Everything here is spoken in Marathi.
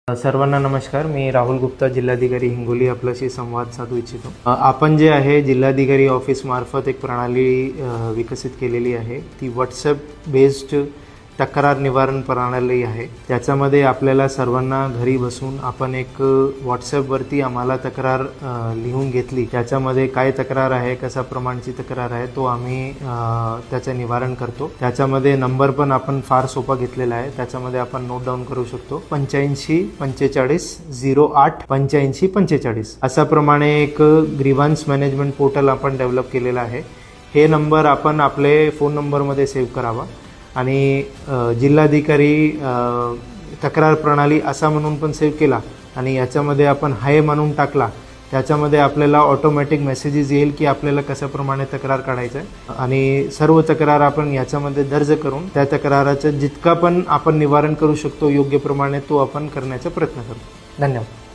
सर्वांना नमस्कार. मी राहुल गुप्ता, जिल्हाधिकारी हिंगोली, आपल्याशी संवाद साधू इच्छितो. आपण जे आहे जिल्हाधिकारी ऑफिस मार्फत एक प्रणाली विकसित केलेली आहे. ती व्हॉट्सॲप बेस्ड तक्रार निवारण प्रणाली आहे. त्याच्यामध्ये आपल्याला सर्वांना घरी बसून आपण एक व्हॉट्सॲपवरती आम्हाला तक्रार लिहून घेतली, त्याच्यामध्ये काय तक्रार आहे, कशा प्रमाणची तक्रार आहे, तो आम्ही त्याचं निवारण करतो. त्याच्यामध्ये नंबर पण आपण फार सोपा घेतलेला आहे. त्याच्यामध्ये आपण नोट डाऊन करू शकतो. 85 45 08 85 45 अशा प्रमाणे एक ग्रीव्हन्स मॅनेजमेंट पोर्टल आपण डेव्हलप केलेला आहे. हे नंबर आपण आपले फोन नंबरमध्ये सेव्ह करावा आणि जिल्हाधिकारी तक्रार प्रणाली असा म्हणून पण सेव्ह केला आणि याच्यामध्ये आपण हाय म्हणून टाकला. त्याच्यामध्ये आपल्याला ऑटोमॅटिक मेसेजेस येईल की आपल्याला कशाप्रमाणे तक्रार काढायचं आहे आणि सर्व तक्रार आपण याच्यामध्ये दर्ज करून त्या तक्राराचं जितका पण आपण निवारण करू शकतो योग्य प्रमाणे तो आपण करण्याचा प्रयत्न करतो. धन्यवाद.